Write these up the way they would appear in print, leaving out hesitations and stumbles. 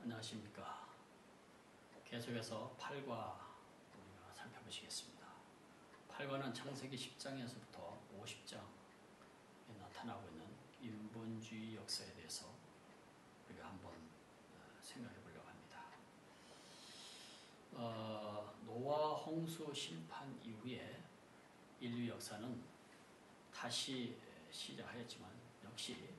안녕하십니까. 계속해서 8과 우리가 살펴보시겠습니다. 8과는 창세기 10장에서부터 50장에 나타나고 있는 인본주의 역사에 대해서 우리가 한번 생각해 보려고 합니다. 노아 홍수 심판 이후에 인류 역사는 다시 시작하였지만 역시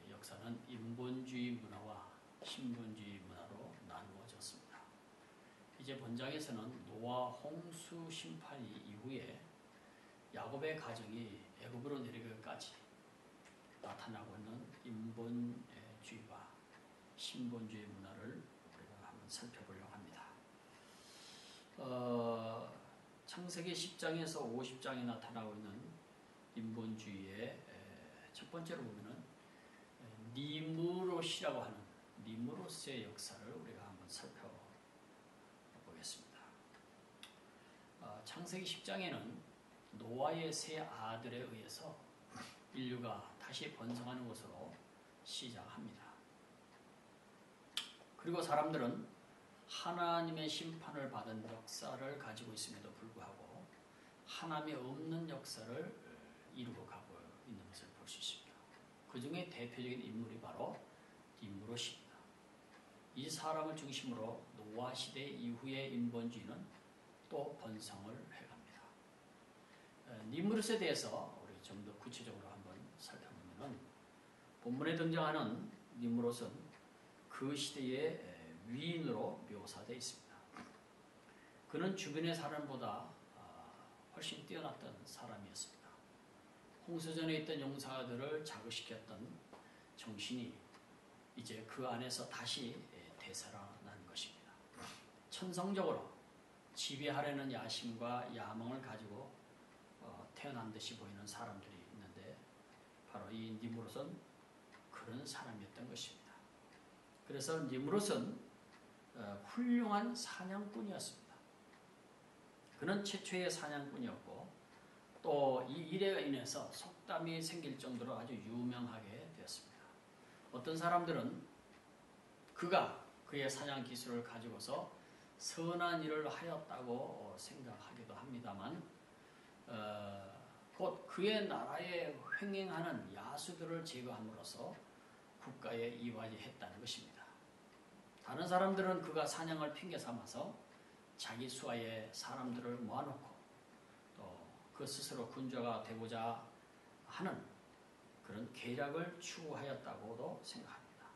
역사는 인본주의 문화와 신본주의 문화로 나누어졌습니다. 이제 본장에서는 노아 홍수 심판 이후에 야곱의 가정이 애굽으로 내려가기까지 나타나고 있는 인본주의와 신본주의 문화를 우리가 한번 살펴보려고 합니다. 창세기 10장에서 50장에 나타나고 있는 인본주의의 첫 번째로 보면은 니므롯이라고 하는 니므롯의 역사를 우리가 한번 살펴보겠습니다. 창세기 10장에는 노아의 세 아들에 의해서 인류가 다시 번성하는 것으로 시작합니다. 그리고 사람들은 하나님의 심판을 받은 역사를 가지고 있음에도 불구하고 하나님이 없는 역사를 이루고 가고 있는 것을 볼 수 있습니다. 그 중에 대표적인 인물이 바로 니므롯입니다. 이 사람을 중심으로 노아 시대 이후의 인본주의는 또 번성을 해갑니다. 니므롯에 대해서 우리 좀 더 구체적으로 한번 살펴보면 본문에 등장하는 니므롯은 그 시대의 위인으로 묘사되어 있습니다. 그는 주변의 사람보다 훨씬 뛰어났던 사람이었습니다. 홍수전에 있던 용사들을 자극시켰던 정신이 이제 그 안에서 다시 되살아난 것입니다. 천성적으로 지배하려는 야심과 야망을 가지고 태어난 듯이 보이는 사람들이 있는데 바로 이 니므롯은 그런 사람이었던 것입니다. 그래서 니므롯은 훌륭한 사냥꾼이었습니다. 그는 최초의 사냥꾼이었고 또 이 일에 인해서 속담이 생길 정도로 아주 유명하게 되었습니다. 어떤 사람들은 그가 그의 사냥 기술을 가지고서 선한 일을 하였다고 생각하기도 합니다만 곧 그의 나라에 횡행하는 야수들을 제거함으로써 국가에 이바지했다는 것입니다. 다른 사람들은 그가 사냥을 핑계 삼아서 자기 수하의 사람들을 모아놓고 또 그 스스로 군주가 되고자 하는 그런 계략을 추구하였다고도 생각합니다.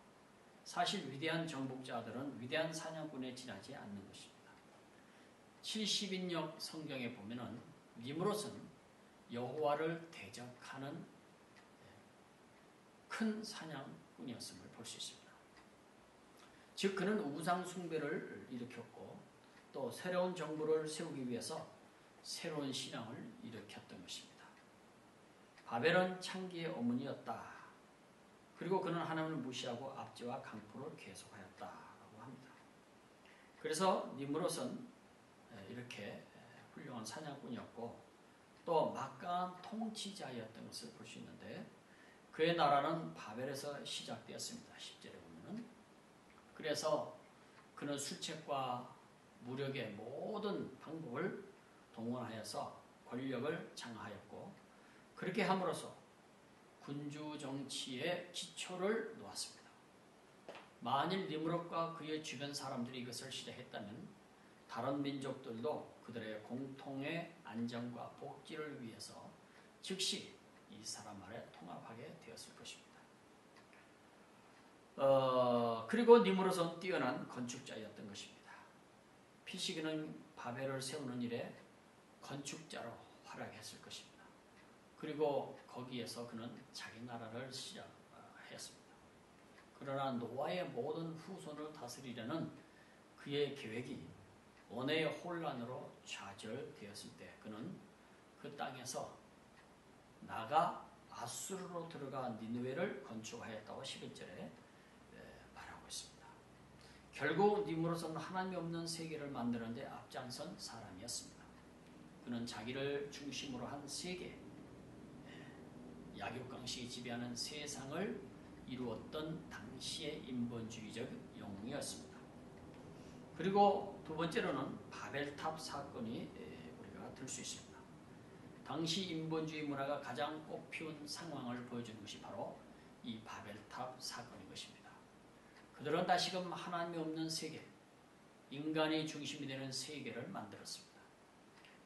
사실 위대한 정복자들은 위대한 사냥꾼에 지나지 않는 것입니다. 70인역 성경에 보면은 니므롯은 여호와를 대적하는 큰 사냥꾼이었음을 볼 수 있습니다. 즉 그는 우상 숭배를 일으켰고 또 새로운 정부를 세우기 위해서 새로운 신앙을 일으켰던 것입니다. 바벨은 창기의 어머니였다. 그리고 그는 하나님을 무시하고 압제와 강포를 계속하였다고 합니다. 그래서 니므롯은 이렇게 훌륭한 사냥꾼이었고 또 막강한 통치자였던 것을 볼 수 있는데 그의 나라는 바벨에서 시작되었습니다. 10절에 보면은. 그래서 그는 술책과 무력의 모든 방법을 동원하여서 권력을 장악하였고 그렇게 함으로써 군주 정치의 기초를 놓았습니다. 만일 니므롯과 그의 주변 사람들이 이것을 시작했다면 다른 민족들도 그들의 공통의 안정과 복지를 위해서 즉시 이 사람 아래 통합하게 되었을 것입니다. 그리고 니므롯은 뛰어난 건축자였던 것입니다. 피시기는 바벨을 세우는 일에 건축자로 활약했을 것입니다. 그리고 거기에서 그는 자기 나라를 시작했습니다. 그러나 노아의 모든 후손을 다스리려는 그의 계획이 언어의 혼란으로 좌절되었을 때 그는 그 땅에서 나가 아수르로 들어가 니느웨를 건축하였다고 11절에 말하고 있습니다. 결국 니므롯은 하나님이 없는 세계를 만드는 데 앞장선 사람이었습니다. 그는 자기를 중심으로 한 세계, 약육강식이 지배하는 세상을 이루었던 당시의 인본주의적 영웅이었습니다. 그리고 두 번째로는 바벨탑 사건이 우리가 들 수 있습니다. 당시 인본주의 문화가 가장 꽃피운 상황을 보여주는 것이 바로 이 바벨탑 사건인 것입니다. 그들은 다시금 하나님이 없는 세계, 인간이 중심이 되는 세계를 만들었습니다.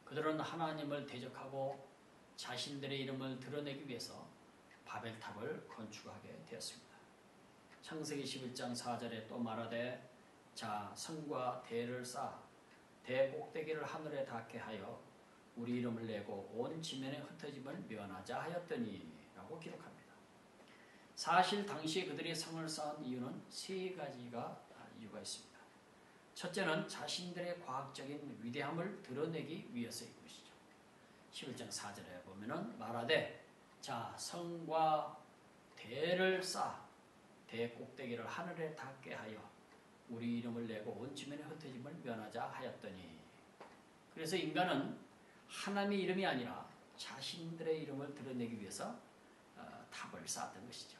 그들은 하나님을 대적하고 자신들의 이름을 드러내기 위해서 바벨탑을 건축하게 되었습니다. 창세기 11장 4절에 또 말하되 자 성과 대를 쌓아 대 꼭대기를 하늘에 닿게 하여 우리 이름을 내고 온 지면의 흩어짐을 면하자 하였더니 라고 기록합니다. 사실 당시에 그들이 성을 쌓은 이유는 세 가지가 이유가 있습니다. 첫째는 자신들의 과학적인 위대함을 드러내기 위해서인 것이죠. 11장 4절에 보면은 말하되 자 성과 대를 쌓아 대 꼭대기를 하늘에 닿게 하여 우리 이름을 내고 온 지면의 흩어짐을 면하자 하였더니, 그래서 인간은 하나님의 이름이 아니라 자신들의 이름을 드러내기 위해서 탑을 쌓았던 것이죠.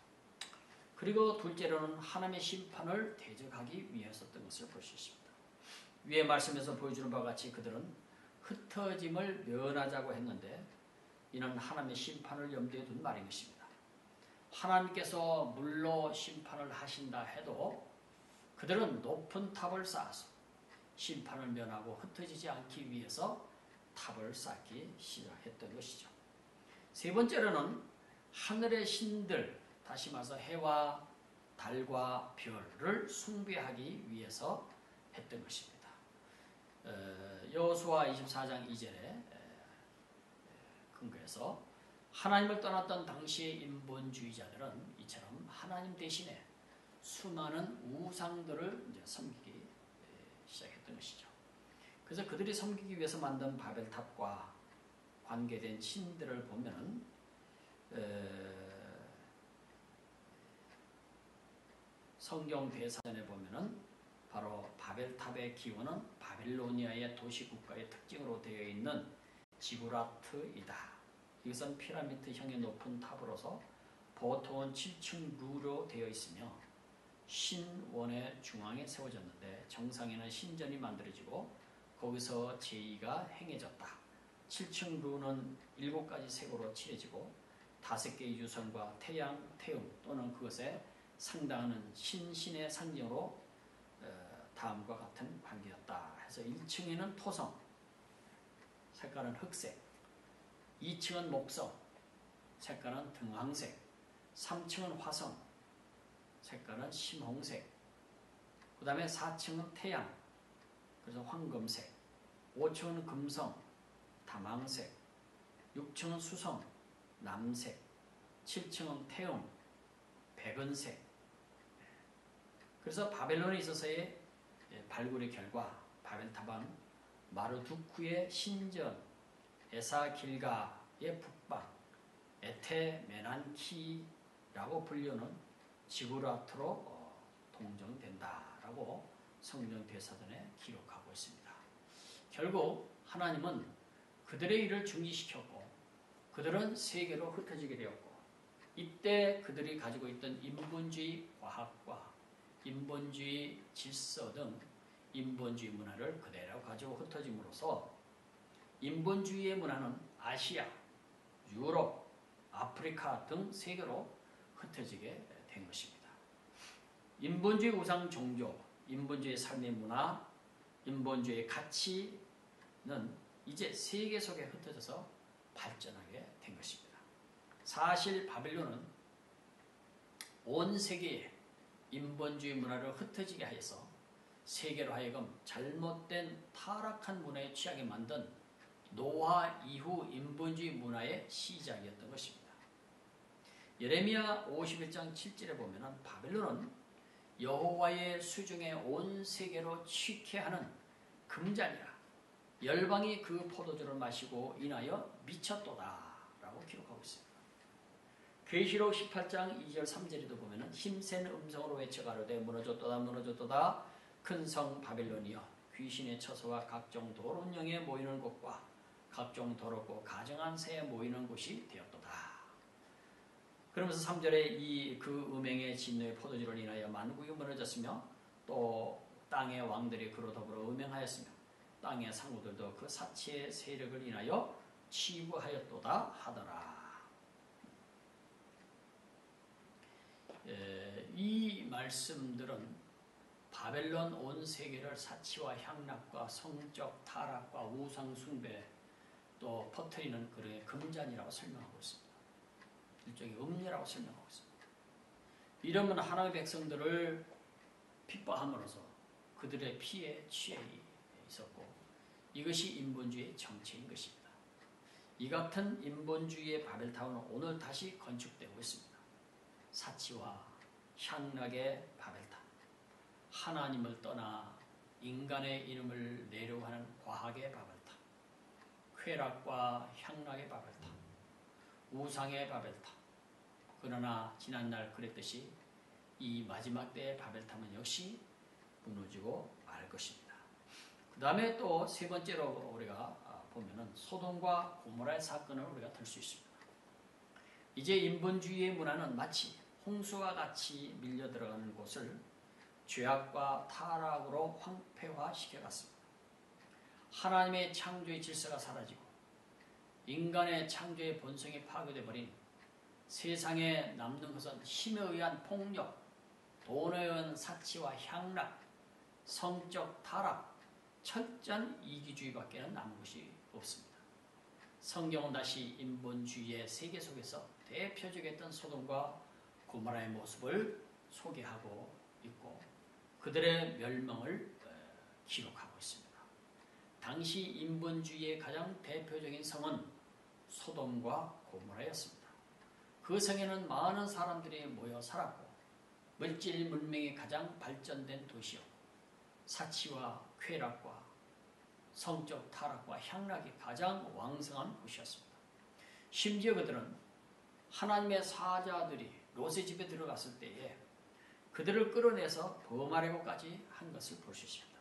그리고 둘째로는 하나님의 심판을 대적하기 위해서였던 것을 볼 수 있습니다. 위의 말씀에서 보여주는 바와 같이 그들은 흩어짐을 면하자고 했는데 이는 하나님의 심판을 염두에 둔 말인 것입니다. 하나님께서 물로 심판을 하신다 해도 그들은 높은 탑을 쌓아서 심판을 면하고 흩어지지 않기 위해서 탑을 쌓기 시작했던 것이죠. 세 번째로는 하늘의 신들, 다시 말해서 해와 달과 별을 숭배하기 위해서 했던 것입니다. 여호수아 24장 2절에 근거해서 하나님을 떠났던 당시의 인본주의자들은 이처럼 하나님 대신에 수많은 우상들을 이제 섬기기 시작했던 것이죠. 그래서 그들이 섬기기 위해서 만든 바벨탑과 관계된 신들을 보면은 성경 대사전에 보면은 바로 바벨탑의 기원은 바빌로니아의 도시국가의 특징으로 되어 있는 지구라트이다. 이것은 피라미드형의 높은 탑으로서 보통은 7층 루로 되어 있으며 신원의 중앙에 세워졌는데 정상에는 신전이 만들어지고 거기서 제의가 행해졌다. 7층 루는 7가지 색으로 칠해지고 5개의 유성과 태양, 태음 또는 그것에 상당하는 신신의 상징으로 다음과 같은 관계였다. 해서 1층에는 토성, 색깔은 흑색, 2층은 목성, 색깔은 등황색, 3층은 화성, 색깔은 심홍색, 그 다음에 4층은 태양, 그래서 황금색, 5층은 금성, 다망색, 6층은 수성, 남색, 7층은 태음, 백은색. 그래서 바벨론에 있어서의 발굴의 결과 바벨탑은 마르두크의 신전, 에사길가의 북방, 에테메난키라고 불리는 지구라트로 동정된다라고 성경 대사전에 기록하고 있습니다. 결국 하나님은 그들의 일을 중지시켰고 그들은 세계로 흩어지게 되었고 이때 그들이 가지고 있던 인본주의 과학과 인본주의 질서 등 인본주의 문화를 그대로 가지고 흩어짐으로써 인본주의의 문화는 아시아, 유럽, 아프리카 등 세계로 흩어지게 된 것입니다. 인본주의 우상 종교, 인본주의 삶의 문화, 인본주의 가치는 이제 세계 속에 흩어져서 발전하게 된 것입니다. 사실 바벨론은 온 세계에 인본주의 문화를 흩어지게 하여서 세계로 하여금 잘못된 타락한 문화에 취하게 만든 노아 이후 인본주의 문화의 시작이었던 것입니다. 예레미야 51장 7절에 보면 바벨론은 여호와의 수중에 온 세계로 취케 하는 금잔이라 열방이 그 포도주를 마시고 인하여 미쳤도다 라고 기록하고 있습니다. 계시록 18장 2절 3절에도 보면 힘센 음성으로 외쳐가로되 무너졌도다 무너졌도다 큰 성 바벨론이여 귀신의 처소와 각종 도론령에 모이는 곳과 각종 더럽고 가증한 새에 모이는 곳이 되었도다. 그러면서 3절에 그 음행의 진노의 포도주를 인하여 만국이 무너졌으며 또 땅의 왕들이 그로 더불어 음행하였으며 땅의 상우들도 그 사치의 세력을 인하여 치부하였도다 하더라. 이 말씀들은 바벨론 온 세계를 사치와 향락과 성적 타락과 우상 숭배 또 퍼뜨리는 그런 금잔이라고 설명하고 있습니다. 일종의 음녀라고 설명하고 있습니다. 이러면 하나님의 백성들을 핍박함으로써 그들의 피에 취해 있었고 이것이 인본주의의 정체인 것입니다. 이 같은 인본주의의 바벨타운은 오늘 다시 건축되고 있습니다. 사치와 향락의 바벨탑, 하나님을 떠나 인간의 이름을 내려고 하는 과학의 바벨탑, 쾌락과 향락의 바벨탑, 우상의 바벨탑. 그러나 지난날 그랬듯이 이 마지막 때의 바벨탑은 역시 무너지고 말 것입니다. 그 다음에 또 세 번째로 우리가 보면은 소돔과 고모라의 사건을 우리가 들 수 있습니다. 이제 인본주의의 문화는 마치 홍수와 같이 밀려 들어가는 곳을 죄악과 타락으로 황폐화시켜갔습니다. 하나님의 창조의 질서가 사라지고 인간의 창조의 본성이 파괴되어 버린 세상에 남는 것은 힘에 의한 폭력, 돈에 의한 사치와 향락, 성적 타락, 철저한 이기주의밖에는 남은 것이 없습니다. 성경은 다시 인본주의의 세계 속에서 대표적이었던 소돔과 고모라의 모습을 소개하고 있고 그들의 멸망을 기록하고 있습니다. 당시 인본주의의 가장 대표적인 성은 소돔과 고모라였습니다. 그 성에는 많은 사람들이 모여 살았고 물질 문명이 가장 발전된 도시였고 사치와 쾌락과 성적 타락과 향락이 가장 왕성한 곳이었습니다. 심지어 그들은 하나님의 사자들이 롯의 집에 들어갔을 때에 그들을 끌어내서 범하려고까지 한 것을 볼 수 있습니다.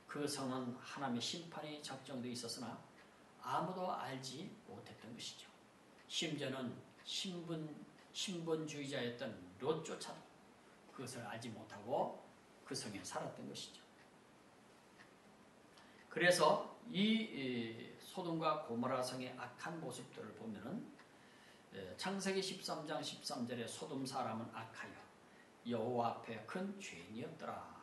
그 성은 하나님의 심판이 작정되어 있었으나 아무도 알지 못했던 것이죠. 심지어는 신분주의자였던 롯조차도 그것을 알지 못하고 그 성에 살았던 것이죠. 그래서 이 소돔과 고모라 성의 악한 모습들을 보면은 창세기 13장 13절에 소돔 사람은 악하여 여호와 앞에 큰 죄인이었더라.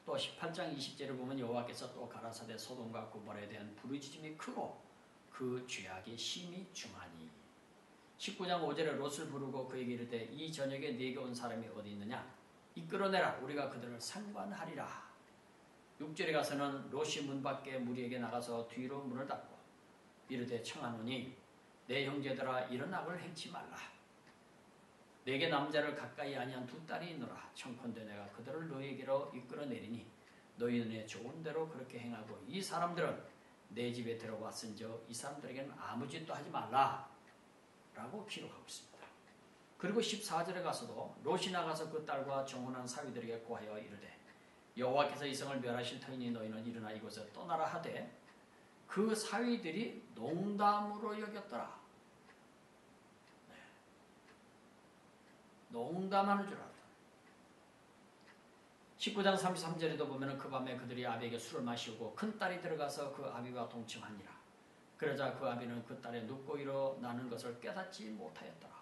또 18장 20절을 보면 여호와께서 또 가라사대 소돔과 고모라에 대한 부르짖음이 크고 그 죄악이 심히 중하니. 19장 5절에 롯을 부르고 그에게 이르되 이 저녁에 네게 온 사람이 어디 있느냐 이끌어내라 우리가 그들을 상관하리라. 6절에 가서는 롯이 문 밖에 무리에게 나가서 뒤로 문을 닫고 이르되 청하노니 내 형제들아 이런 악을 행치 말라. 내게 남자를 가까이 아니한 두 딸이 있노라. 청컨대 내가 그들을 너희에게로 이끌어내리니 너희는 내 좋은 대로 그렇게 행하고 이 사람들은 내 집에 들어왔은저 이 사람들에게는 아무 짓도 하지 말라 라고 기록하고 있습니다. 그리고 14절에 가서도 롯이 나가서 그 딸과 정혼한 사위들에게 고하여 이르되 여호와께서 이 성을 멸하실 터이니 너희는 일어나 이곳에 떠나라 하되 그 사위들이 농담으로 여겼더라. 네. 농담하는 줄 알았다. 19장 33절에도 보면 그 밤에 그들이 아비에게 술을 마시고 큰 딸이 들어가서 그 아비와 동침하니라. 그러자 그 아비는 그 딸의 눕고 일어나는 것을 깨닫지 못하였더라.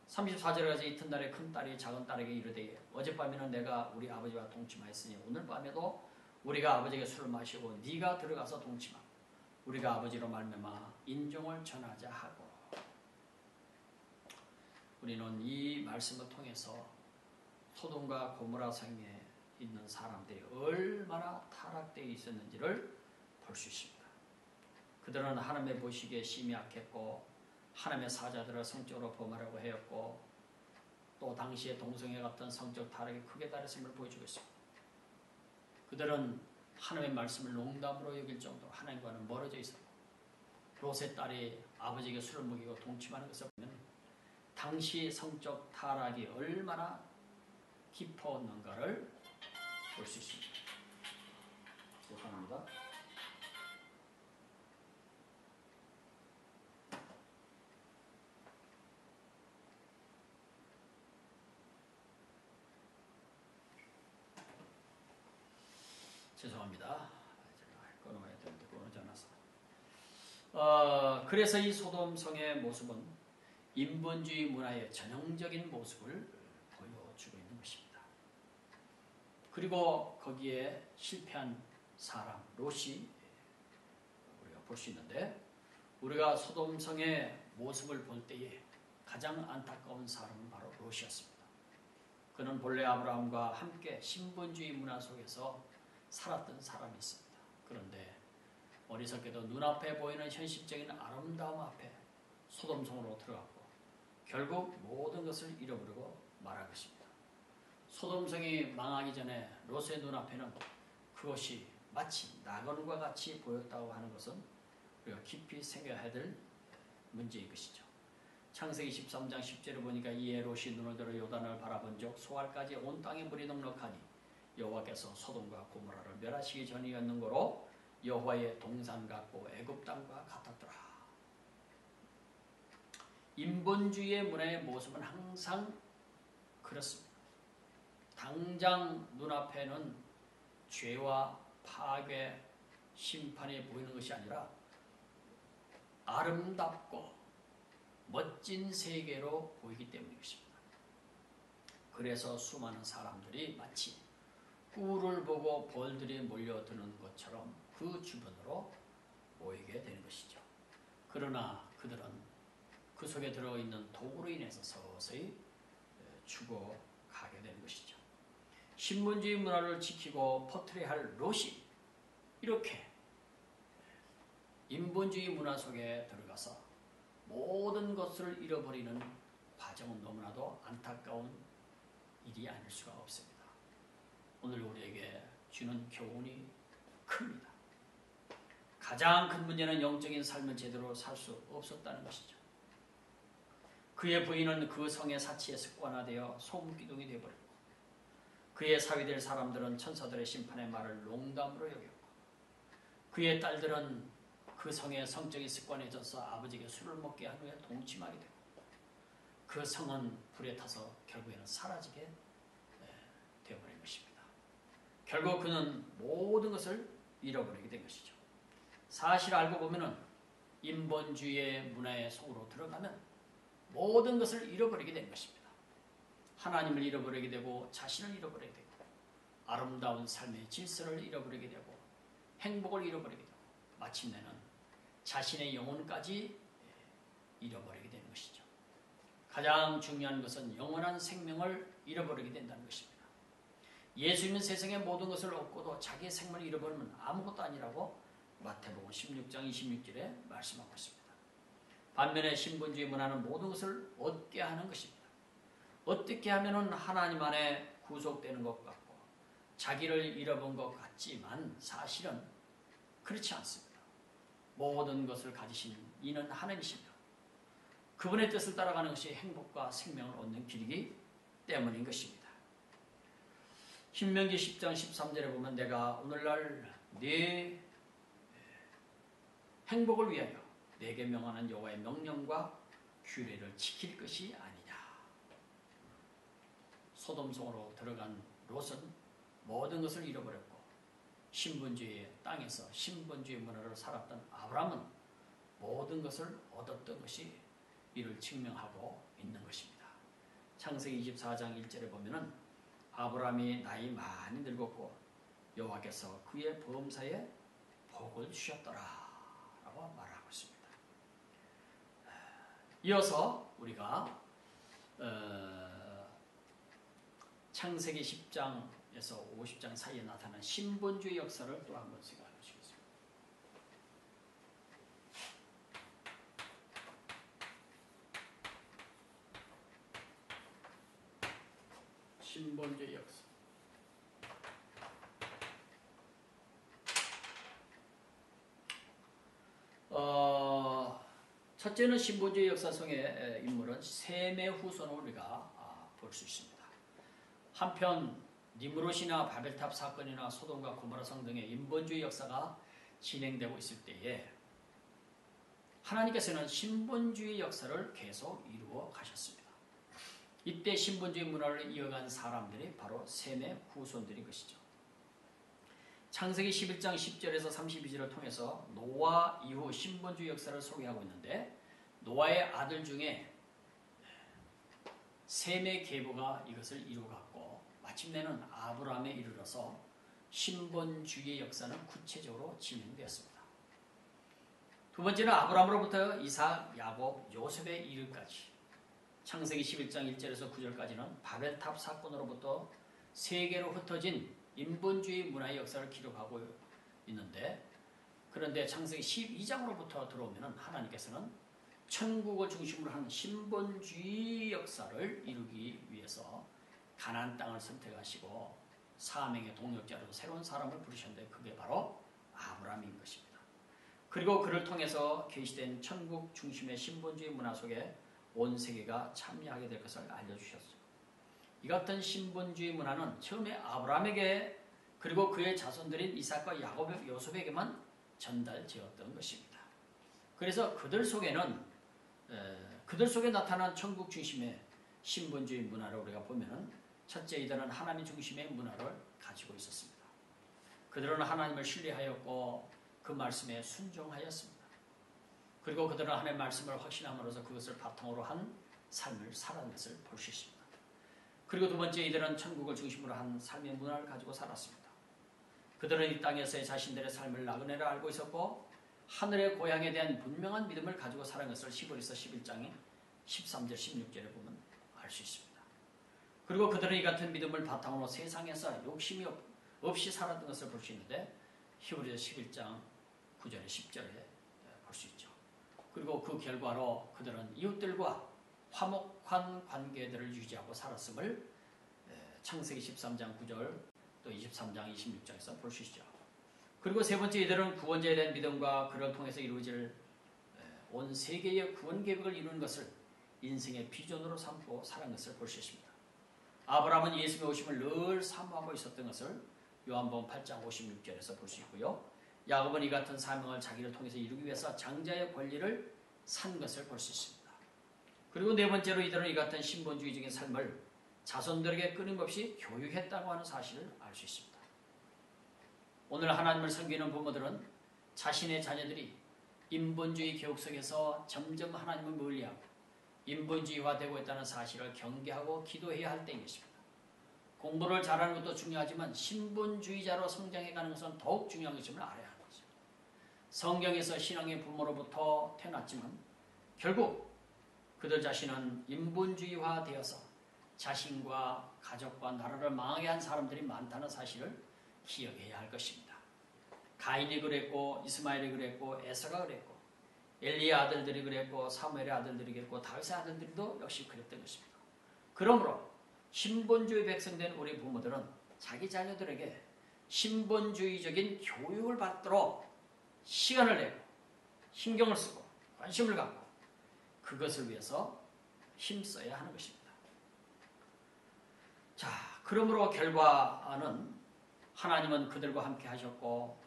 34절에 가서 이튿날에 큰 딸이 작은 딸에게 이르되 어젯밤에는 내가 우리 아버지와 동침하였으니 오늘 밤에도 우리가 아버지에게 술을 마시고 네가 들어가서 동침하고 우리가 아버지로 말미암아 인종을 전하자 하고. 우리는 이 말씀을 통해서 소돔과 고모라 성에 있는 사람들이 얼마나 타락되어 있었는지를 볼 수 있습니다. 그들은 하나님의 보시기에 심히 악했고 하나님의 사자들을 성적으로 범하려고 하였고 또 당시에 동성애 같은 성적 타락이 크게 달했음을 보여주고 있습니다. 그들은 하나님의 말씀을 농담으로 여길 정도로 하나님과는 멀어져 있었고 롯의 딸이 아버지에게 술을 먹이고 동침하는 것을 보면 당시 성적 타락이 얼마나 깊었는가를 볼 수 있습니다. 죄송합니다. 죄송합니다. 제가 끊어야 되는데 끊어지 않아서. 그래서 이 소돔성의 모습은 인본주의 문화의 전형적인 모습을 보여주고 있는 것입니다. 그리고 거기에 실패한 사람 롯이 우리가 볼 수 있는데, 우리가 소돔성의 모습을 볼 때에 가장 안타까운 사람은 바로 롯이었습니다. 그는 본래 아브라함과 함께 신분주의 문화 속에서 살았던 사람이었습니다. 그런데 어리석게도 눈앞에 보이는 현실적인 아름다움 앞에 소돔성으로 들어갔고 결국 모든 것을 잃어버리고 말한 것입니다. 소돔성이 망하기 전에 롯의 눈앞에는 그것이 마치 낙원과 같이 보였다고 하는 것은 우리가 깊이 생각해야 될 문제인 것이죠. 창세기 13장 10절에 보니까 이에 롯이 눈을 들어 요단을 바라본 적 소알까지 온 땅에 물이 넉넉하니 여호와께서 소돔과 고모라를 멸하시기 전이었는고로 여호와의 동산 같고 애굽 땅과 같았더라. 인본주의의 문화의 모습은 항상 그렇습니다. 당장 눈앞에는 죄와 파괴, 심판이 보이는 것이 아니라 아름답고 멋진 세계로 보이기 때문인 것입니다. 그래서 수많은 사람들이 마치 꿀을 보고 벌들이 몰려드는 것처럼 그 주변으로 모이게 되는 것이죠. 그러나 그들은 그 속에 들어있는 독으로 인해서 서서히 죽어가게 되는 것이죠. 신분주의 문화를 지키고 퍼뜨려야 할 롯이 이렇게 인본주의 문화 속에 들어가서 모든 것을 잃어버리는 과정은 너무나도 안타까운 일이 아닐 수가 없습니다. 오늘 우리에게 주는 교훈이 큽니다. 가장 큰 문제는 영적인 삶을 제대로 살 수 없었다는 것이죠. 그의 부인은 그 성의 사치에 습관화되어 소금기둥이 되어버렸고 그의 사위될 사람들은 천사들의 심판의 말을 농담으로 여겼고 그의 딸들은 그 성의 성적인 습관에 젖어 아버지에게 술을 먹게 한 후에 동침하게 되고 그 성은 불에 타서 결국에는 사라지게 되어버린 것입니다. 결국 그는 모든 것을 잃어버리게 된 것이죠. 사실 알고 보면은 인본주의의 문화의 속으로 들어가면 모든 것을 잃어버리게 된 것입니다. 하나님을 잃어버리게 되고 자신을 잃어버리게 되고 아름다운 삶의 질서를 잃어버리게 되고 행복을 잃어버리게 되고 마침내는 자신의 영혼까지 잃어버리게 되는 것이죠. 가장 중요한 것은 영원한 생명을 잃어버리게 된다는 것입니다. 예수님은 세상의 모든 것을 얻고도 자기의 생명을 잃어버리면 아무것도 아니라고 마태복음 16장 26절에 말씀하고 있습니다. 반면에 신분주의 문화는 모든 것을 얻게 하는 것입니다. 어떻게 하면 하나님 안에 구속되는 것 같고 자기를 잃어본 것 같지만 사실은 그렇지 않습니다. 모든 것을 가지신 이는 하나님이시며 그분의 뜻을 따라가는 것이 행복과 생명을 얻는 길이기 때문인 것입니다. 신명기 10장 13절에 보면 내가 오늘날 네 행복을 위하여 내게 명하는 여호와의 명령과 규례를 지킬 것이 아니냐. 소돔성으로 들어간 롯은 모든 것을 잃어버렸고 신분주의 땅에서 신분주의 문화를 살았던 아브라함은 모든 것을 얻었던 것이 이를 증명하고 있는 것입니다. 창세기 24장 1절에 보면은 아브라함이 나이 많이 늙었고 여호와께서 그의 범사에 복을 주셨더라 라고 말하고 있습니다. 이어서 우리가 창세기 10장에서 50장 사이에 나타난 신본주의 역사를 또 한 번씩 알려주겠습니다. 신본주의 역사. 첫째는 신본주의 역사 속의 인물은 셈의 후손을 우리가 볼 수 있습니다. 한편 니므롯이나 바벨탑 사건이나 소돔과 고모라 성 등의 인본주의 역사가 진행되고 있을 때에 하나님께서는 신본주의 역사를 계속 이루어 가셨습니다. 이때 신본주의 문화를 이어간 사람들이 바로 셈의 후손들인 것이죠. 창세기 11장 10절에서 32절을 통해서 노아 이후 신본주의 역사를 소개하고 있는데 노아의 아들 중에 셈의 계보가 이것을 이루어갔고 마침내는 아브라함에 이르러서 신본주의의 역사는 구체적으로 진행되었습니다. 두 번째는 아브라함으로부터 이삭, 야곱, 요셉에 이르기까지 창세기 11장 1절에서 9절까지는 바벨탑 사건으로부터 세계로 흩어진 인본주의 문화의 역사를 기록하고 있는데 그런데 창세기 12장으로부터 들어오면 하나님께서는 천국을 중심으로 한 신본주의 역사를 이루기 위해서 가나안 땅을 선택하시고 사명의 동역자로 새로운 사람을 부르셨는데 그게 바로 아브라함인 것입니다. 그리고 그를 통해서 계시된 천국 중심의 신본주의 문화 속에 온 세계가 참여하게 될 것을 알려주셨습니다. 이 같은 신본주의 문화는 처음에 아브라함에게 그리고 그의 자손들인 이삭과 야곱, 요셉에게만 전달되었던 것입니다. 그래서 그들 속에 나타난 천국 중심의 신본주의 문화를 우리가 보면은 첫째, 이들은 하나님 중심의 문화를 가지고 있었습니다. 그들은 하나님을 신뢰하였고 그 말씀에 순종하였습니다. 그리고 그들은 하나님의 말씀을 확신함으로써 그것을 바탕으로 한 삶을 살아낸 것을 볼 수 있습니다. 그리고 두 번째, 이들은 천국을 중심으로 한 삶의 문화를 가지고 살았습니다. 그들은 이 땅에서의 자신들의 삶을 나그네로 알고 있었고 하늘의 고향에 대한 분명한 믿음을 가지고 살아간 것을 히브리서 11장의 13절 16절에 보면 알 수 있습니다. 그리고 그들은 이 같은 믿음을 바탕으로 세상에서 욕심이 없이 살았던 것을 볼 수 있는데 히브리서 11장 9절에 10절에 볼 수 있죠. 그리고 그 결과로 그들은 이웃들과 화목한 관계들을 유지하고 살았음을 창세기 13장 9절 또 23장 26장에서 볼 수 있죠. 그리고 세 번째, 이들은 구원자에 대한 믿음과 그를 통해서 이루어질 온 세계의 구원 계획을 이루는 것을 인생의 비전으로 삼고 살아간 것을 볼 수 있습니다. 아브라함은 예수님의 오심을 늘 사모하고 있었던 것을 요한복음 8장 56절에서 볼 수 있고요. 야곱은 이 같은 사명을 자기를 통해서 이루기 위해서 장자의 권리를 산 것을 볼 수 있습니다. 그리고 네 번째로 이들은 이 같은 신본주의적인 삶을 자손들에게 끊임없이 교육했다고 하는 사실을 알 수 있습니다. 오늘 하나님을 섬기는 부모들은 자신의 자녀들이 인본주의 교육 속에서 점점 하나님을 멀리하고 인본주의화되고 있다는 사실을 경계하고 기도해야 할 때인 것입니다. 공부를 잘하는 것도 중요하지만 신본주의자로 성장해가는 것은 더욱 중요한 것임을 알아야 하는 거죠. 성경에서 신앙의 부모로부터 태어났지만 결국 그들 자신은 인본주의화되어서 자신과 가족과 나라를 망하게 한 사람들이 많다는 사실을 기억해야 할 것입니다. 가인이 그랬고 이스마엘이 그랬고 에서가 그랬고 엘리의 아들들이 그랬고 사무엘의 아들들이 그랬고 다윗의 아들들도 역시 그랬던 것입니다. 그러므로 신본주의 백성된 우리 부모들은 자기 자녀들에게 신본주의적인 교육을 받도록 시간을 내고 신경을 쓰고 관심을 갖고 그것을 위해서 힘써야 하는 것입니다. 자, 그러므로 결과는 하나님은 그들과 함께 하셨고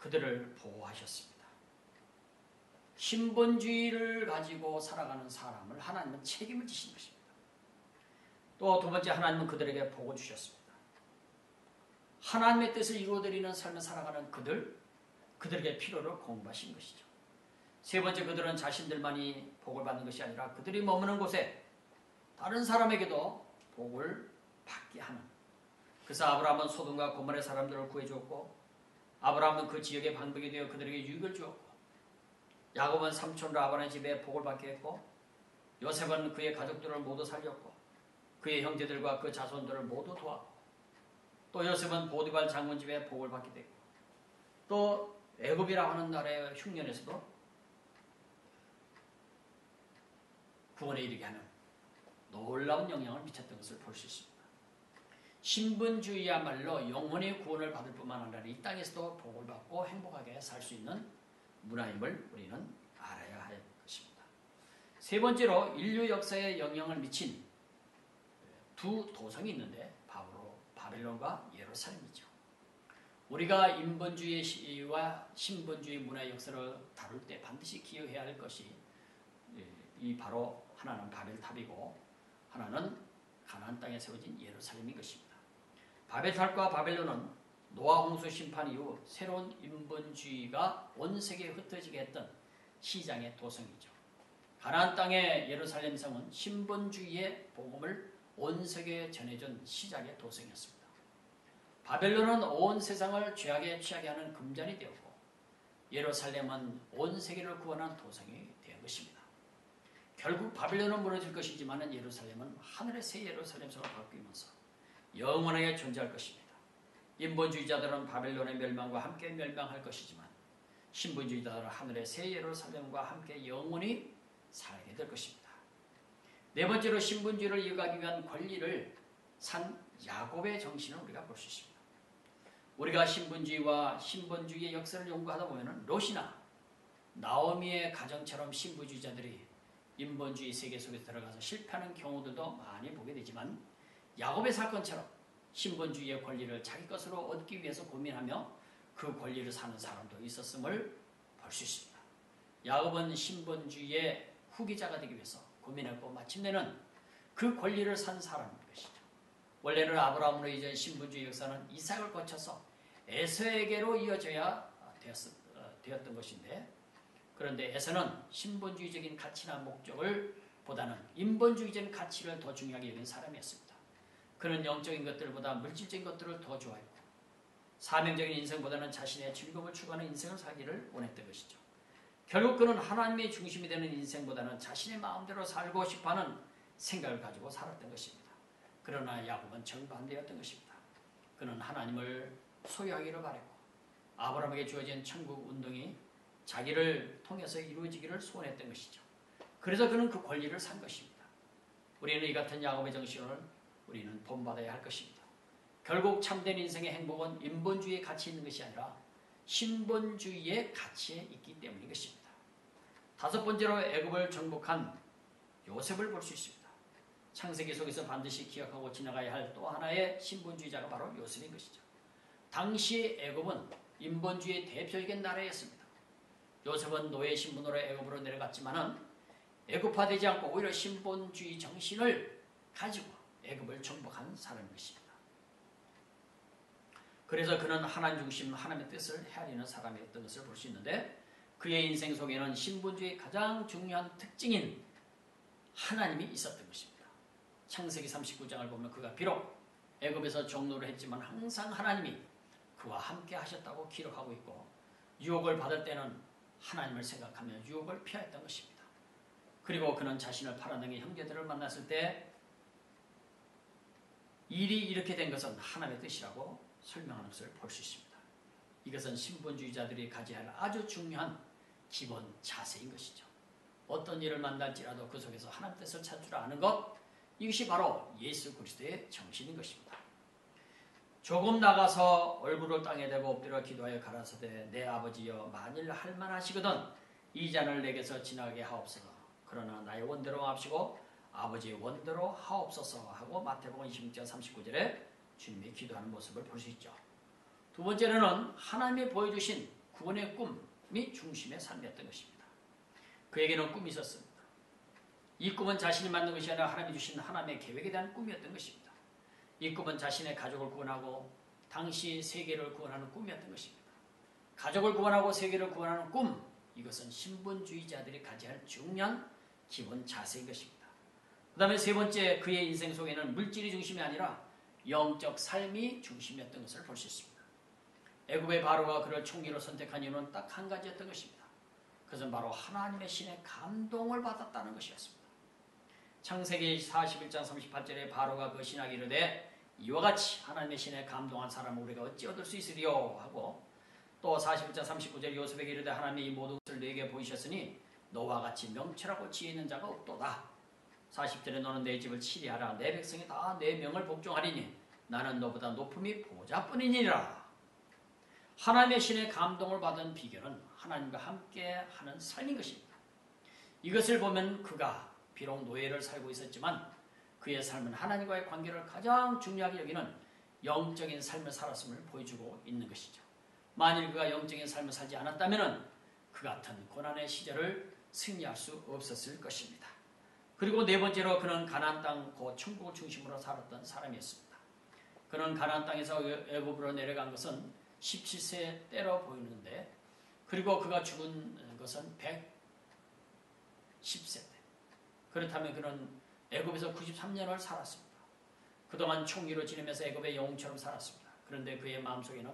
그들을 보호하셨습니다. 신본주의를 가지고 살아가는 사람을 하나님은 책임을 지신 것입니다. 또 두 번째, 하나님은 그들에게 복을 주셨습니다. 하나님의 뜻을 이루어드리는 삶을 살아가는 그들에게 필요를 공부하신 것이죠. 세 번째, 그들은 자신들만이 복을 받는 것이 아니라 그들이 머무는 곳에 다른 사람에게도 복을 받게 하는. 그래서 아브라함은 소돔과 고모라의 사람들을 구해주었고 아브라함은 그 지역의 방백이 되어 그들에게 유익을 주었고 야곱은 삼촌으로 아브라함의 집에 복을 받게 했고 요셉은 그의 가족들을 모두 살렸고 그의 형제들과 그 자손들을 모두 도왔고 또 요셉은 보디발 장군 집에 복을 받게 됐고 또 애굽이라고 하는 나라의 흉년에서도 구원에 이르게 하는 놀라운 영향을 미쳤던 것을 볼 수 있습니다. 신본주의야말로 영혼의 구원을 받을 뿐만 아니라 이 땅에서도 복을 받고 행복하게 살 수 있는 문화임을 우리는 알아야 할 것입니다. 세 번째로 인류 역사에 영향을 미친 두 도성이 있는데 바로 바벨론과 예루살렘이죠. 우리가 인본주의와 신본주의 문화의 역사를 다룰 때 반드시 기억해야 할 것이 이 바로 하나는 바벨탑이고 하나는 가나안 땅에 세워진 예루살렘인 것입니다. 바벨탑과 바벨론은 노아 홍수 심판 이후 새로운 인본주의가 온 세계에 흩어지게 했던 시장의 도성이죠. 가나안 땅의 예루살렘 성은 신본주의의 복음을 온 세계에 전해준 시작의 도성이었습니다. 바벨론은 온 세상을 죄악에 취하게 하는 금잔이 되었고 예루살렘은 온 세계를 구원한 도성이 된 것입니다. 결국 바벨론은 무너질 것이지만 예루살렘은 하늘의 새 예루살렘성을 바뀌면서 영원하게 존재할 것입니다. 인본주의자들은 바벨론의 멸망과 함께 멸망할 것이지만 신본주의자들은 하늘의 새 예루살렘과 함께 영원히 살게 될 것입니다. 네 번째로 신본주의를 이어가기 위한 권리를 산 야곱의 정신을 우리가 볼 수 있습니다. 우리가 신본주의와 신본주의의 역사를 연구하다 보면 롯이나 나오미의 가정처럼 신부주의자들이 인본주의 세계 속에 들어가서 실패하는 경우들도 많이 보게 되지만 야곱의 사건처럼 신본주의의 권리를 자기 것으로 얻기 위해서 고민하며 그 권리를 사는 사람도 있었음을 볼 수 있습니다. 야곱은 신본주의의 후기자가 되기 위해서 고민했고 마침내는 그 권리를 산 사람인 것이죠. 원래는 아브라함으로 이전 신본주의 역사는 이삭을 거쳐서 에서에게로 이어져야 되었던 것인데 그런데 에서는 신본주의적인 가치나 목적을 보다는 인본주의적인 가치를 더 중요하게 여긴 사람이었습니다. 그는 영적인 것들보다 물질적인 것들을 더 좋아했고 사명적인 인생보다는 자신의 즐거움을 추구하는 인생을 살기를 원했던 것이죠. 결국 그는 하나님의 중심이 되는 인생보다는 자신의 마음대로 살고 싶어하는 생각을 가지고 살았던 것입니다. 그러나 야곱은 정반대였던 것입니다. 그는 하나님을 소유하기를 바랬고 아브라함에게 주어진 천국 운동이 자기를 통해서 이루어지기를 소원했던 것이죠. 그래서 그는 그 권리를 산 것입니다. 우리는 이 같은 야곱의 정신을 우리는 본받아야 할 것입니다. 결국 참된 인생의 행복은 인본주의의 가치에 있는 것이 아니라 신본주의의 가치에 있기 때문인 것입니다. 다섯 번째로 애굽을 정복한 요셉을 볼 수 있습니다. 창세기 속에서 반드시 기억하고 지나가야 할 또 하나의 신본주의자가 바로 요셉인 것이죠. 당시 애굽은 인본주의의 대표적인 나라였습니다. 요셉은 노예 신분으로 애굽으로 내려갔지만은 애굽화되지 않고 오히려 신본주의 정신을 가지고 애굽을 정복한 사람인 것입니다. 그래서 그는 하나님 중심, 하나님의 뜻을 헤아리는 사람이었던 것을 볼 수 있는데 그의 인생 속에는 신본주의의 가장 중요한 특징인 하나님이 있었던 것입니다. 창세기 39장을 보면 그가 비록 애굽에서 종노를 했지만 항상 하나님이 그와 함께 하셨다고 기록하고 있고 유혹을 받을 때는 하나님을 생각하며 유혹을 피하였던 것입니다. 그리고 그는 자신을 팔아넘긴 형제들을 만났을 때 일이 이렇게 된 것은 하나님의 뜻이라고 설명하는 것을 볼 수 있습니다. 이것은 신본주의자들이 가져야 할 아주 중요한 기본 자세인 것이죠. 어떤 일을 만날지라도 그 속에서 하나님 뜻을 찾을 줄 아는 것, 이것이 바로 예수 그리스도의 정신인 것입니다. 조금 나가서 얼굴을 땅에 대고 엎드려 기도하여 가라사대 내 아버지여 만일 할만하시거든 이 잔을 내게서 지나가게 하옵소서. 그러나 나의 원대로 하옵시고 아버지의 원대로 하옵소서 하고 마태복음 26장 39절에 주님이 기도하는 모습을 볼 수 있죠. 두 번째로는 하나님이 보여주신 구원의 꿈이 중심의 삶이었던 것입니다. 그에게는 꿈이 있었습니다. 이 꿈은 자신이 만든 것이 아니라 하나님이 주신 하나님의 계획에 대한 꿈이었던 것입니다. 이 꿈은 자신의 가족을 구원하고 당시 세계를 구원하는 꿈이었던 것입니다. 가족을 구원하고 세계를 구원하는 꿈, 이것은 신본주의자들이 가져야 할 중요한 기본 자세인 것입니다. 그 다음에 세 번째, 그의 인생 속에는 물질이 중심이 아니라 영적 삶이 중심이었던 것을 볼 수 있습니다. 애굽의 바로가 그를 총리로 선택한 이유는 딱 한 가지였던 것입니다. 그것은 바로 하나님의 신의 감동을 받았다는 것이었습니다. 창세기 41장 38절에 바로가 그 신하에게 이르되 이와 같이 하나님의 신에 감동한 사람을 우리가 어찌 얻을 수 있으리요 하고 또 41장 39절 요셉에게 이르되 하나님이 이 모든 것을 너에게 보이셨으니 너와 같이 명철하고 지혜 있는 자가 없도다. 40절에 너는 내 집을 치리하라. 내 백성이 다 내 명을 복종하리니 나는 너보다 높음이 보좌뿐이니라. 하나님의 신의 감동을 받은 비결은 하나님과 함께 하는 삶인 것입니다. 이것을 보면 그가 비록 노예를 살고 있었지만 그의 삶은 하나님과의 관계를 가장 중요하게 여기는 영적인 삶을 살았음을 보여주고 있는 것이죠. 만일 그가 영적인 삶을 살지 않았다면 그 같은 고난의 시절을 승리할 수 없었을 것입니다. 그리고 네 번째로 그는 가나안 땅 곧 천국을 중심으로 살았던 사람이었습니다. 그는 가나안 땅에서 애굽으로 내려간 것은 17세 때로 보이는데 그리고 그가 죽은 것은 110세 때. 그렇다면 그는 애굽에서 93년을 살았습니다. 그동안 총리로 지내면서 애굽의 영웅처럼 살았습니다. 그런데 그의 마음속에는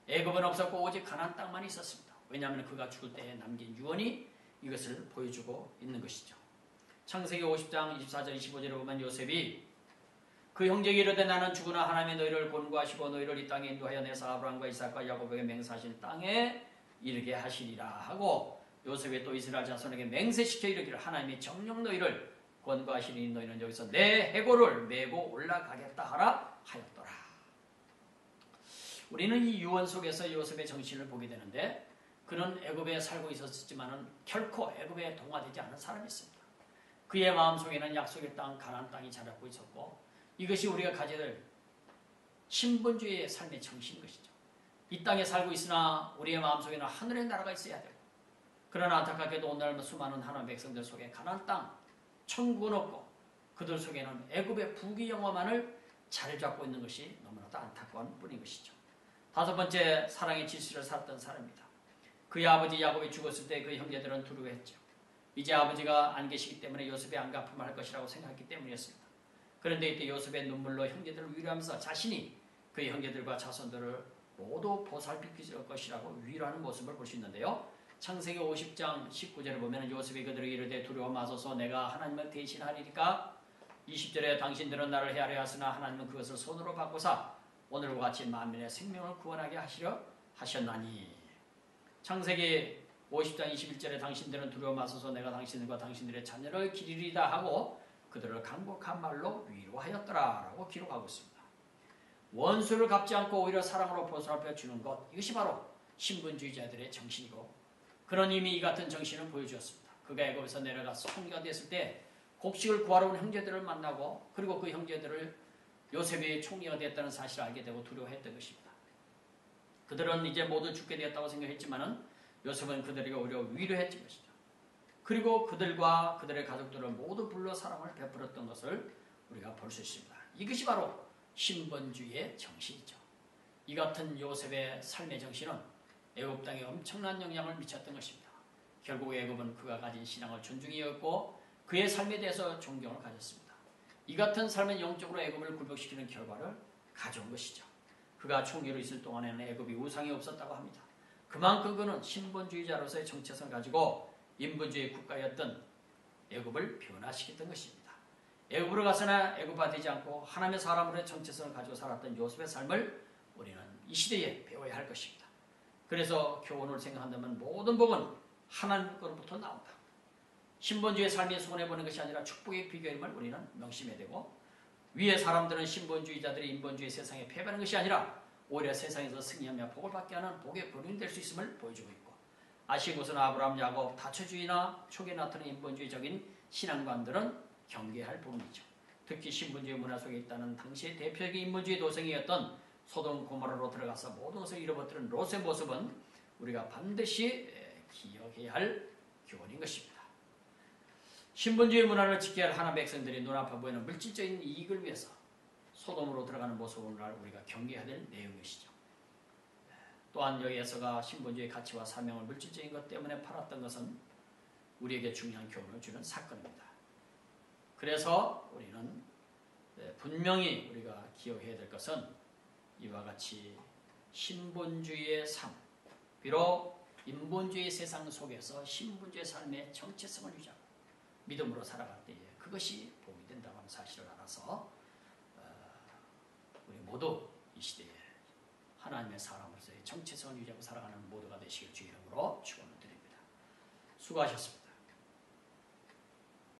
애굽은 없었고 오직 가나안 땅만 있었습니다. 왜냐하면 그가 죽을 때에 남긴 유언이 이것을 보여주고 있는 것이죠. 창세기 50장 24절 25절에 보면 요셉이 그 형제에게 이르되 나는 죽으나 하나님이 너희를 권고하시고 너희를 이 땅에 인도하여 내사 아브라함과 이삭과 야곱에게 맹세하신 땅에 이르게 하시리라 하고 요셉이 또 이스라엘 자손에게 맹세시켜 이르기를 하나님이 정녕 너희를 권고하시니 너희는 여기서 내 해골을 메고 올라가겠다 하라 하였더라. 우리는 이 유언 속에서 요셉의 정신을 보게 되는데 그는 애굽에 살고 있었지만은 결코 애굽에 동화되지 않은 사람이었습니다. 그의 마음속에는 약속의 땅 가나안 땅이 자라고 있었고 이것이 우리가 가져야 될 신분주의의 삶의 정신인 것이죠. 이 땅에 살고 있으나 우리의 마음속에는 하늘의 나라가 있어야 되고 그러나 안타깝게도 오늘날 수많은 하나님의 백성들 속에 가나안 땅 천국은 없고 그들 속에는 애굽의 부귀 영화만을 자리 잡고 있는 것이 너무나도 안타까운 뿐인 것이죠. 다섯 번째, 사랑의 질서를 살았던 사람입니다. 그의 아버지 야곱이 죽었을 때 그 형제들은 두려워했죠. 이제 아버지가 안 계시기 때문에 요셉이 안갚음을 할 것이라고 생각했기 때문이었습니다. 그런데 이때 요셉의 눈물로 형제들을 위로하면서 자신이 그의 형제들과 자손들을 모두 보살필 것이라고 위로하는 모습을 볼 수 있는데요. 창세기 50장 19절에 보면 요셉이 그들에게 이르되 두려워 마소서 내가 하나님을 대신하리니까 20절에 당신들은 나를 헤아려 하으나 하나님은 그것을 손으로 바꾸사 오늘과 같이 만민의 생명을 구원하게 하시려 하셨나니. 창세기 50장 21절에 당신들은 두려워 마소서 내가 당신들과 당신들의 자녀를 기리리다 하고 그들을 강복한 말로 위로하였더라 라고 기록하고 있습니다. 원수를 갚지 않고 오히려 사랑으로 보살펴 주는 것, 이것이 바로 신분주의자들의 정신이고 그런 이미 이 같은 정신을 보여주었습니다. 그가 애굽에서 내려가서 총리가 됐을 때 곡식을 구하러 온 형제들을 만나고 그리고 그 형제들을 요셉이 총리가 됐다는 사실을 알게 되고 두려워했던 것입니다. 그들은 이제 모두 죽게 되었다고 생각했지만은 요셉은 그들에게 오히려 위로했던 것이죠. 그리고 그들과 그들의 가족들을 모두 불러 사랑을 베풀었던 것을 우리가 볼 수 있습니다. 이것이 바로 신분주의의 정신이죠. 이 같은 요셉의 삶의 정신은 애굽 땅에 엄청난 영향을 미쳤던 것입니다. 결국 애굽은 그가 가진 신앙을 존중히 여겼고 그의 삶에 대해서 존경을 가졌습니다. 이 같은 삶은 영적으로 애굽을 굴복시키는 결과를 가져온 것이죠. 그가 총리로 있을 동안에는 애굽이 우상이 없었다고 합니다. 그만큼 그는 신분주의자로서의 정체성을 가지고 인본주의 국가였던 애굽을 변화시켰던 것입니다. 애굽으로 가서나 애굽화되지 않고 하나님의 사람으로의 정체성을 가지고 살았던 요셉의 삶을 우리는 이 시대에 배워야 할 것입니다. 그래서 교훈을 생각한다면 모든 복은 하나님으로부터 나온다. 신본주의 삶에 손해보는 것이 아니라 축복의 비결임을 우리는 명심해야 되고 위의 사람들은 신본주의자들이 인본주의 세상에 패배하는 것이 아니라 오히려 세상에서 승리하며 복을 받게 하는 복의 본인이 될 수 있음을 보여주고 있고 아시는 것은 아브라함, 야곱, 다처주의나 초기에 나타난 인본주의적인 신앙관들은 경계할 부분이죠. 특히 신분주의 문화 속에 있다는 당시의 대표적인 인본주의 도성이었던 소돔 고모라로 들어가서 모든 것을 잃어버리는 롯의 모습은 우리가 반드시 기억해야 할 교훈인 것입니다. 신분주의 문화를 지켜야 할 하나님의 백성들이 눈앞에 보이는 물질적인 이익을 위해서 소돔으로 들어가는 모습을 우리가 경계해야 될 내용이시죠. 또한 여기에서가 신분주의 가치와 사명을 물질적인 것 때문에 팔았던 것은 우리에게 중요한 교훈을 주는 사건입니다. 그래서 우리는 분명히 우리가 기억해야 될 것은 이와 같이 신분주의의 삶, 비록 인본주의 세상 속에서 신분주의 삶의 정체성을 유지하고 믿음으로 살아갈 때에 그것이 복이 된다고 하는 사실을 알아서 우리 모두 이 시대에 하나님의 사람으로서의 정체성을 유지하고 살아가는 모두가 되시길 주의 이름으로 축원을 드립니다. 수고하셨습니다.